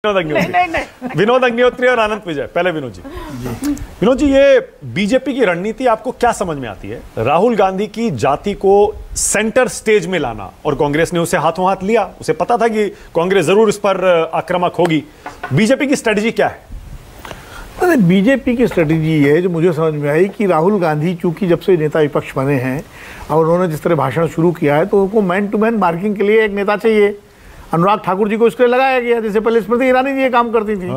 विनोद अग्निहोत्री और आनंद विजय। पहले विनोद जी। विनोद जी, ये बीजेपी की रणनीति आपको क्या समझ में आती है? राहुल गांधी की जाति को सेंटर स्टेज में लाना, और कांग्रेस ने उसे हाथों हाथ लिया। उसे पता था कि कांग्रेस जरूर इस पर आक्रामक होगी। बीजेपी की स्ट्रेटजी क्या है? बीजेपी की स्ट्रेटजी ये है जो मुझे समझ में आई कि राहुल गांधी चूंकि जब से नेता विपक्ष बने हैं और उन्होंने जिस तरह भाषण शुरू किया है, तो उनको मैन टू मैन मार्किंग के लिए एक नेता चाहिए। अनुराग ठाकुर जी को इसके लिए लगाया गया, जैसे पहले स्मृति ईरानी जी ये काम करती थी।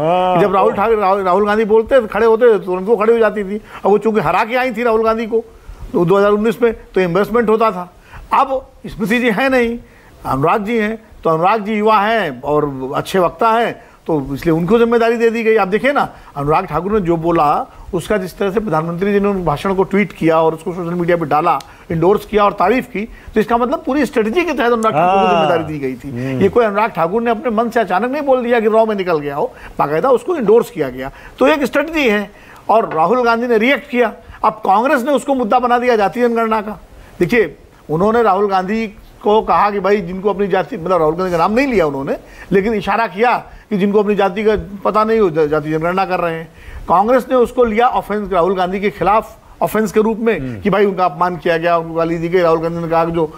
जब राहुल गांधी बोलते खड़े होते तुरंत वो खड़े हो जाती थी। और वो चूंकि हरा के आई थी राहुल गांधी को तो 2019 में, तो इन्वेस्टमेंट होता था। अब स्मृति जी है नहीं, अनुराग जी हैं, तो अनुराग जी युवा हैं और अच्छे वक्ता हैं, तो इसलिए उनको जिम्मेदारी दे दी गई। आप देखिए ना, अनुराग ठाकुर ने जो बोला उसका जिस तरह से प्रधानमंत्री जी ने उन भाषण को ट्वीट किया और उसको सोशल मीडिया पे डाला, इंडोर्स किया और तारीफ की, तो इसका मतलब पूरी स्ट्रेटजी के तहत अनुराग ठाकुर को जिम्मेदारी दी गई थी। ये कोई अनुराग ठाकुर ने अपने मन से अचानक नहीं बोल दिया कि रॉ में निकल गया हो, बाकायदा उसको इंडोर्स किया गया। तो एक स्ट्रेटजी है और राहुल गांधी ने रिएक्ट किया। अब कांग्रेस ने उसको मुद्दा बना दिया जातीय जनगणना का। देखिए, उन्होंने राहुल गांधी को कहा कि भाई जिनको अपनी जाति, मतलब राहुल गांधी का नाम नहीं लिया उन्होंने, लेकिन इशारा किया कि जिनको अपनी जाति का पता नहीं हो जाति जनगणना कर रहे हैं। कांग्रेस ने उसको लिया ऑफेंस, राहुल गांधी के खिलाफ ऑफेंस के रूप में कि भाई उनका अपमान किया गया, उनको गाली दी गई। राहुल गांधी ने कहा कि जो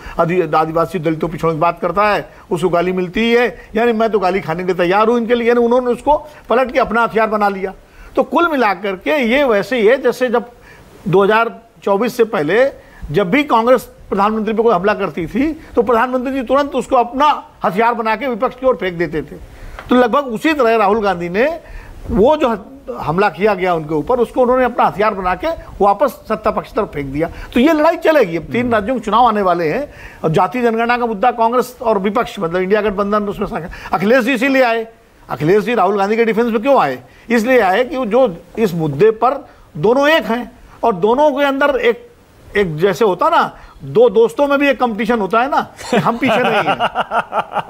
आदिवासी दलितों पिछड़ों की बात करता है उसको गाली मिलती ही है, यानी मैं तो गाली खाने के तैयार हूँ इनके लिए, यानी उन्होंने उसको पलट के अपना हथियार बना लिया। तो कुल मिलाकर के ये वैसे ही है जैसे जब 2024 से पहले जब भी कांग्रेस प्रधानमंत्री पे कोई हमला करती थी तो प्रधानमंत्री जी तुरंत उसको अपना हथियार बना के विपक्ष की ओर फेंक देते थे। तो लगभग उसी तरह राहुल गांधी ने वो जो हमला किया गया उनके ऊपर, उसको उन्होंने अपना हथियार बना के वापस सत्ता पक्ष की तरफ फेंक दिया। तो ये लड़ाई चलेगी। अब 3 राज्यों के चुनाव आने वाले हैं और जातीय जनगणना का मुद्दा कांग्रेस और विपक्ष, मतलब इंडिया गठबंधन, उसमें अखिलेश जी इसीलिए आए। अखिलेश जी राहुल गांधी के डिफेंस में क्यों आए? इसलिए आए कि जो इस मुद्दे पर दोनों एक हैं और दोनों के अंदर एक जैसे होता ना, दो दोस्तों में भी एक कंपटीशन होता है ना, हम पीछे नहीं हैं।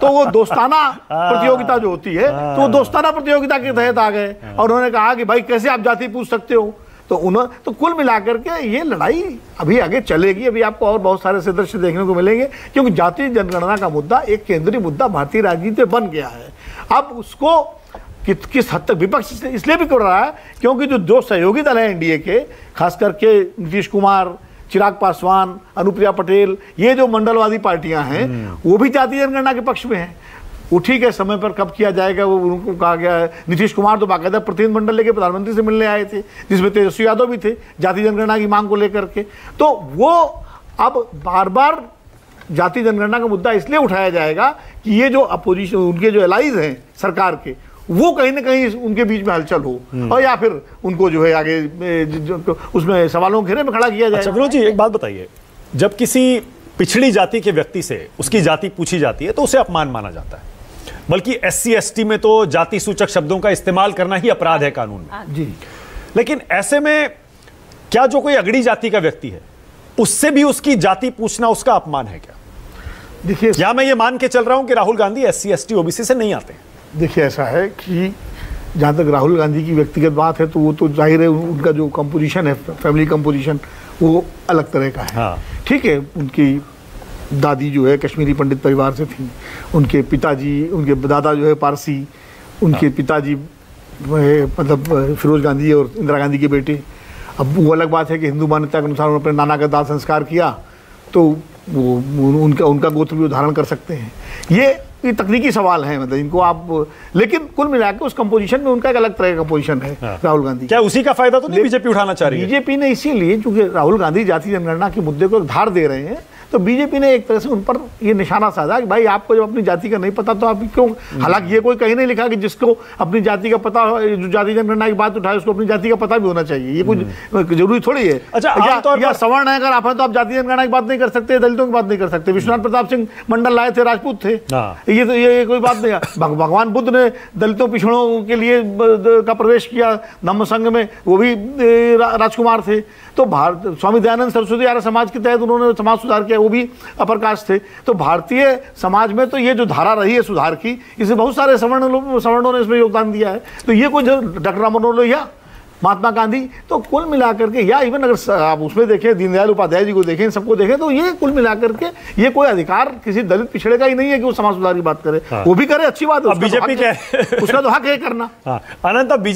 तो वो दोस्ताना प्रतियोगिता जो होती है, तो वो दोस्ताना प्रतियोगिता के तहत आ गए और उन्होंने कहा कि भाई कैसे आप जाति पूछ सकते हो। तो कुल मिलाकर के ये लड़ाई अभी आगे चलेगी। अभी आपको और बहुत सारे से दृश्य देखने को मिलेंगे, क्योंकि जातीय जनगणना का मुद्दा एक केंद्रीय मुद्दा भारतीय राजनीति में बन गया है। अब उसको किस हद तक विपक्ष इसलिए भी कर रहा है क्योंकि जो सहयोगी दल है एनडीए के, खास करके नीतीश कुमार, चिराग पासवान, अनुप्रिया पटेल, ये जो मंडलवादी पार्टियां हैं वो भी जातीय जनगणना के पक्ष में हैं। वो ठीक है, समय पर कब किया जाएगा वो उनको कहा गया है। नीतीश कुमार तो बाकायदा प्रतिनिधि मंडल लेके प्रधानमंत्री से मिलने आए थे, जिसमें तेजस्वी यादव भी थे जातीय जनगणना की मांग को लेकर के। तो वो अब बार बार जातीय जनगणना का मुद्दा इसलिए उठाया जाएगा कि ये जो अपोजिशन, उनके जो एलाइज हैं सरकार के, वो कहीं ना कहीं उनके बीच में हलचल हो और या फिर उनको जो है आगे उसमें सवालों घेरे में खड़ा किया जाए। अच्छा विनोद जी, एक बात बताइए, जब किसी पिछड़ी जाति के व्यक्ति से उसकी जाति पूछी जाती है तो उसे अपमान माना जाता है, बल्कि SC ST में तो जाति सूचक शब्दों का इस्तेमाल करना ही अपराध है कानून में जी। लेकिन ऐसे में क्या जो कोई अगड़ी जाति का व्यक्ति है उससे भी उसकी जाति पूछना उसका अपमान है क्या? देखिए, क्या मैं ये मान के चल रहा हूं कि Rahul Gandhi SC ST OBC से नहीं आते? देखिए, ऐसा है कि जहाँ तक राहुल गांधी की व्यक्तिगत बात है तो वो तो जाहिर है उनका जो कंपोजिशन है, फैमिली कंपोजिशन, वो अलग तरह का है। हाँ। ठीक है, उनकी दादी जो है कश्मीरी पंडित परिवार से थी, उनके पिताजी, उनके दादा जो है पारसी, उनके पिताजी मतलब फिरोज गांधी और इंदिरा गांधी के बेटे। अब वो अलग बात है कि हिंदू मान्यता के अनुसार उन्होंने अपने नाना का दाह संस्कार किया तो वो उनका गोत्र भी धारण कर सकते हैं। ये तकनीकी सवाल है, मतलब इनको आप, लेकिन कुल मिलाकर उस कंपोजिशन में उनका एक अलग तरह का कंपोजिशन है। राहुल गांधी, क्या उसी का फायदा तो नहीं बीजेपी उठाना चाह रही है? बीजेपी ने इसीलिए, क्योंकि राहुल गांधी जातीय जनगणना के मुद्दे को धार दे रहे हैं, तो बीजेपी ने एक तरह से उन पर ये निशाना साधा कि भाई आपको जब अपनी जाति का नहीं पता तो आप क्यों, हालांकि ये कोई कहीं नहीं लिखा कि जिसको अपनी जाति का पता, जो जाति जनगणना की बात उठाए उसको अपनी जाति का पता भी होना चाहिए, ये कुछ जरूरी थोड़ी है। अच्छा, या सवर्ण है अगर आप हैं तो आप जाति जनगणना की बात नहीं कर सकते, दलितों की बात नहीं कर सकते। विश्वनाथ प्रताप सिंह मंडल लाए थे, राजपूत थे, ये कोई बात नहीं है। भगवान बुद्ध ने दलितों पिछड़ों के लिए का प्रवेश किया धम्म संघ में, वो भी राजकुमार थे। तो स्वामी दयानंद सरस्वती आर्य समाज के तहत उन्होंने समाज सुधार किया, वो भी अपर कास्ट थे। तो भारतीय समाज में तो ये जो धारा रही है सुधार की, इसे बहुत सारे सवर्णों ने इसमें योगदान दिया है। तो ये कोई डॉक्टर राम मनोहर लोहिया महात्मा गांधी। तो कुल मिलाकर के, या इवन अगर आप उसमें देखें, दीनदयाल उपाध्याय जी को देखें, सबको देखें, तो ये कुल मिलाकर के ये कोई अधिकार किसी दलित पिछड़े का ही नहीं है कि वो समाज सुधार की बात करे। वो भी करे, अच्छी बात है, बीजेपी उसका तो हक है करना। अनंत,